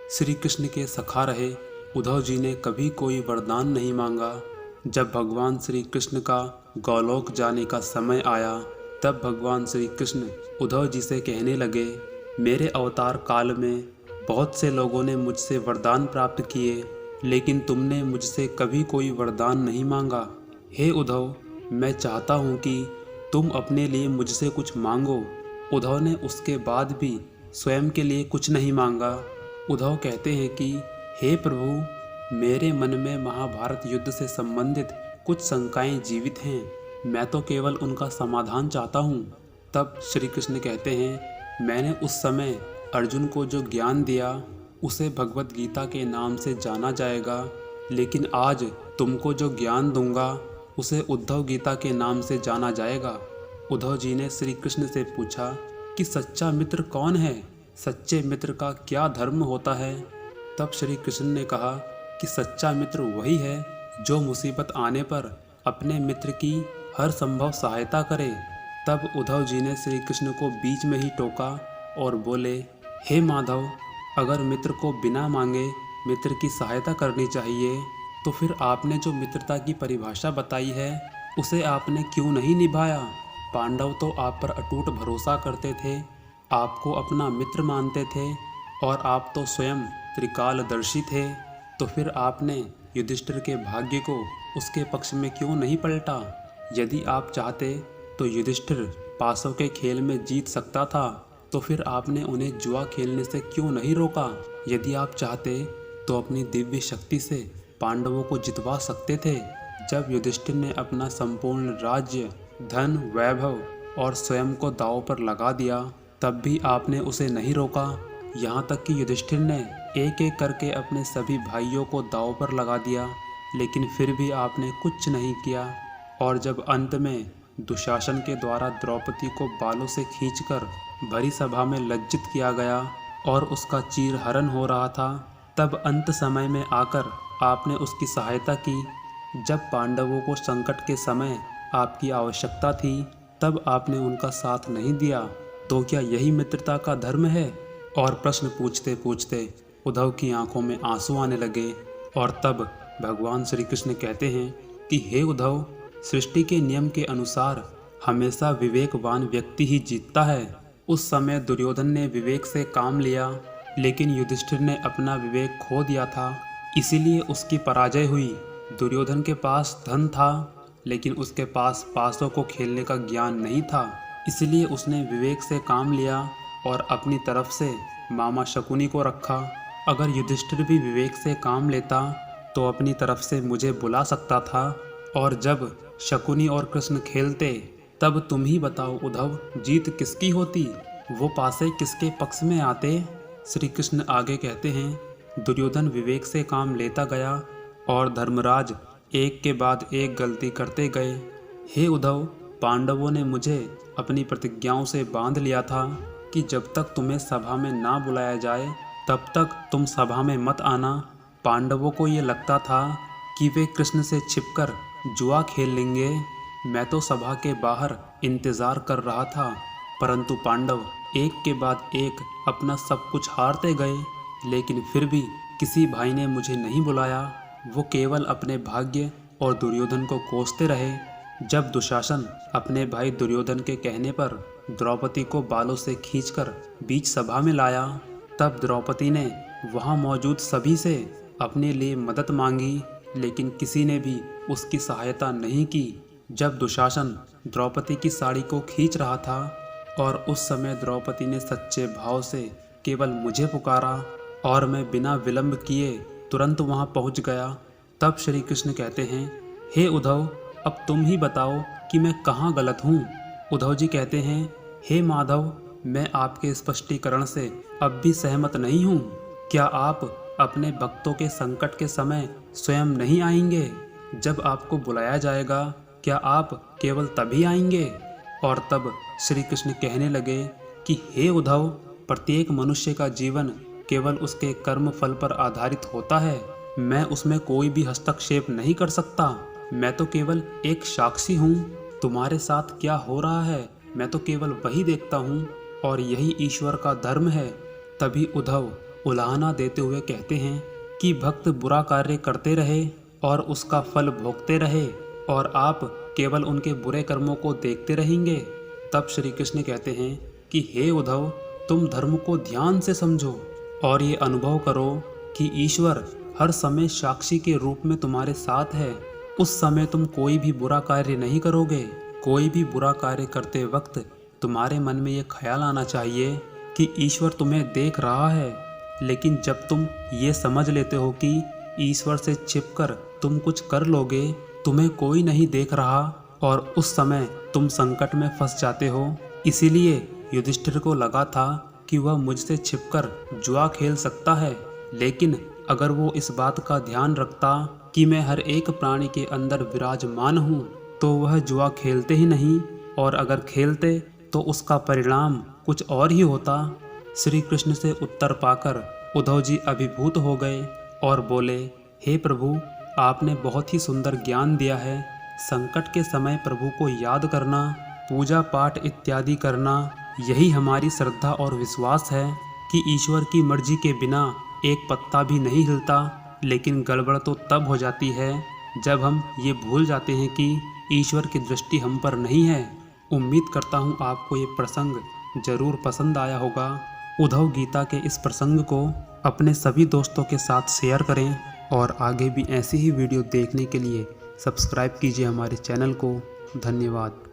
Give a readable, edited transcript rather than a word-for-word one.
श्री कृष्ण के सखा रहे उद्धव जी ने कभी कोई वरदान नहीं मांगा। जब भगवान श्री कृष्ण का गोलोक जाने का समय आया, तब भगवान श्री कृष्ण उद्धव जी से कहने लगे, मेरे अवतार काल में बहुत से लोगों ने मुझसे वरदान प्राप्त किए, लेकिन तुमने मुझसे कभी कोई वरदान नहीं मांगा। हे उद्धव, मैं चाहता हूँ कि तुम अपने लिए मुझसे कुछ मांगो। उद्धव ने उसके बाद भी स्वयं के लिए कुछ नहीं मांगा। उद्धव कहते हैं कि हे प्रभु, मेरे मन में महाभारत युद्ध से संबंधित कुछ शंकाएं जीवित हैं, मैं तो केवल उनका समाधान चाहता हूँ। तब श्री कृष्ण कहते हैं, मैंने उस समय अर्जुन को जो ज्ञान दिया उसे भगवत गीता के नाम से जाना जाएगा, लेकिन आज तुमको जो ज्ञान दूंगा उसे उद्धव गीता के नाम से जाना जाएगा। उद्धव जी ने श्री कृष्ण से पूछा कि सच्चा मित्र कौन है, सच्चे मित्र का क्या धर्म होता है। तब श्री कृष्ण ने कहा कि सच्चा मित्र वही है जो मुसीबत आने पर अपने मित्र की हर संभव सहायता करे। तब उद्धव जी ने श्री कृष्ण को बीच में ही टोका और बोले, हे माधव, अगर मित्र को बिना मांगे मित्र की सहायता करनी चाहिए, तो फिर आपने जो मित्रता की परिभाषा बताई है उसे आपने क्यों नहीं निभाया। पांडव तो आप पर अटूट भरोसा करते थे, आपको अपना मित्र मानते थे और आप तो स्वयं त्रिकालदर्शी थे, तो फिर आपने युधिष्ठिर के भाग्य को उसके पक्ष में क्यों नहीं पलटा। यदि आप चाहते तो युधिष्ठिर पासों के खेल में जीत सकता था, तो फिर आपने उन्हें जुआ खेलने से क्यों नहीं रोका। यदि आप चाहते तो अपनी दिव्य शक्ति से पांडवों को जितवा सकते थे। जब युधिष्ठिर ने अपना संपूर्ण राज्य, धन, वैभव और स्वयं को दांव पर लगा दिया, तब भी आपने उसे नहीं रोका। यहाँ तक कि युधिष्ठिर ने एक एक करके अपने सभी भाइयों को दांव पर लगा दिया, लेकिन फिर भी आपने कुछ नहीं किया। और जब अंत में दुशासन के द्वारा द्रौपदी को बालों से खींचकर भरी सभा में लज्जित किया गया और उसका चीरहरण हो रहा था, तब अंत समय में आकर आपने उसकी सहायता की। जब पांडवों को संकट के समय आपकी आवश्यकता थी, तब आपने उनका साथ नहीं दिया। तो क्या यही मित्रता का धर्म है। और प्रश्न पूछते पूछते उद्धव की आंखों में आंसू आने लगे। और तब भगवान श्री कृष्ण कहते हैं कि हे उद्धव, सृष्टि के नियम के अनुसार हमेशा विवेकवान व्यक्ति ही जीतता है। उस समय दुर्योधन ने विवेक से काम लिया, लेकिन युधिष्ठिर ने अपना विवेक खो दिया था, इसीलिए उसकी पराजय हुई। दुर्योधन के पास धन था, लेकिन उसके पास पासों को खेलने का ज्ञान नहीं था, इसलिए उसने विवेक से काम लिया और अपनी तरफ से मामा शकुनी को रखा। अगर युधिष्ठिर भी विवेक से काम लेता तो अपनी तरफ से मुझे बुला सकता था, और जब शकुनी और कृष्ण खेलते तब तुम ही बताओ उद्धव, जीत किसकी होती, वो पासे किसके पक्ष में आते। श्री कृष्ण आगे कहते हैं, दुर्योधन विवेक से काम लेता गया और धर्मराज एक के बाद एक गलती करते गए। हे उद्धव, पांडवों ने मुझे अपनी प्रतिज्ञाओं से बांध लिया था कि जब तक तुम्हें सभा में ना बुलाया जाए तब तक तुम सभा में मत आना। पांडवों को ये लगता था कि वे कृष्ण से छिपकर जुआ खेल लेंगे। मैं तो सभा के बाहर इंतजार कर रहा था, परंतु पांडव एक के बाद एक अपना सब कुछ हारते गए, लेकिन फिर भी किसी भाई ने मुझे नहीं बुलाया। वो केवल अपने भाग्य और दुर्योधन को कोसते रहे। जब दुशासन अपने भाई दुर्योधन के कहने पर द्रौपदी को बालों से खींचकर बीच सभा में लाया, तब द्रौपदी ने वहां मौजूद सभी से अपने लिए मदद मांगी, लेकिन किसी ने भी उसकी सहायता नहीं की। जब दुशासन द्रौपदी की साड़ी को खींच रहा था और उस समय द्रौपदी ने सच्चे भाव से केवल मुझे पुकारा और मैं बिना विलंब किए तुरंत वहां पहुंच गया, तब श्री कृष्ण कहते हैं, हे उद्धव, अब तुम ही बताओ कि मैं कहाँ गलत हूँ। उद्धव जी कहते हैं, हे माधव, मैं आपके स्पष्टीकरण से अब भी सहमत नहीं हूँ। क्या आप अपने भक्तों के संकट के समय स्वयं नहीं आएंगे। जब आपको बुलाया जाएगा क्या आप केवल तभी आएंगे। और तब श्री कृष्ण कहने लगे कि हे उद्धव, प्रत्येक मनुष्य का जीवन केवल उसके कर्म फल पर आधारित होता है। मैं उसमें कोई भी हस्तक्षेप नहीं कर सकता। मैं तो केवल एक साक्षी हूँ। तुम्हारे साथ क्या हो रहा है मैं तो केवल वही देखता हूँ और यही ईश्वर का धर्म है। तभी उद्धव उलाहना देते हुए कहते हैं कि भक्त बुरा कार्य करते रहे और उसका फल भोगते रहे और आप केवल उनके बुरे कर्मों को देखते रहेंगे। तब श्री कृष्ण कहते हैं कि हे उद्धव, तुम धर्म को ध्यान से समझो और ये अनुभव करो कि ईश्वर हर समय साक्षी के रूप में तुम्हारे साथ है। उस समय तुम कोई भी बुरा कार्य नहीं करोगे। कोई भी बुरा कार्य करते वक्त तुम्हारे मन में ये ख्याल आना चाहिए कि ईश्वर तुम्हें देख रहा है। लेकिन जब तुम ये समझ लेते हो कि ईश्वर से छिपकर तुम कुछ कर लोगे, तुम्हें कोई नहीं देख रहा और उस समय तुम संकट में फंस जाते हो। इसीलिए युधिष्ठिर को लगा था कि वह मुझसे छिपकर जुआ खेल सकता है, लेकिन अगर वो इस बात का ध्यान रखता कि मैं हर एक प्राणी के अंदर विराजमान हूँ तो वह जुआ खेलते ही नहीं, और अगर खेलते तो उसका परिणाम कुछ और ही होता। श्री कृष्ण से उत्तर पाकर उद्धव जी अभिभूत हो गए और बोले, हे प्रभु, आपने बहुत ही सुंदर ज्ञान दिया है। संकट के समय प्रभु को याद करना, पूजा पाठ इत्यादि करना, यही हमारी श्रद्धा और विश्वास है कि ईश्वर की मर्जी के बिना एक पत्ता भी नहीं हिलता। लेकिन गड़बड़ तो तब हो जाती है जब हम ये भूल जाते हैं कि ईश्वर की दृष्टि हम पर नहीं है। उम्मीद करता हूँ आपको ये प्रसंग जरूर पसंद आया होगा। उद्धव गीता के इस प्रसंग को अपने सभी दोस्तों के साथ शेयर करें और आगे भी ऐसी ही वीडियो देखने के लिए सब्सक्राइब कीजिए हमारे चैनल को। धन्यवाद।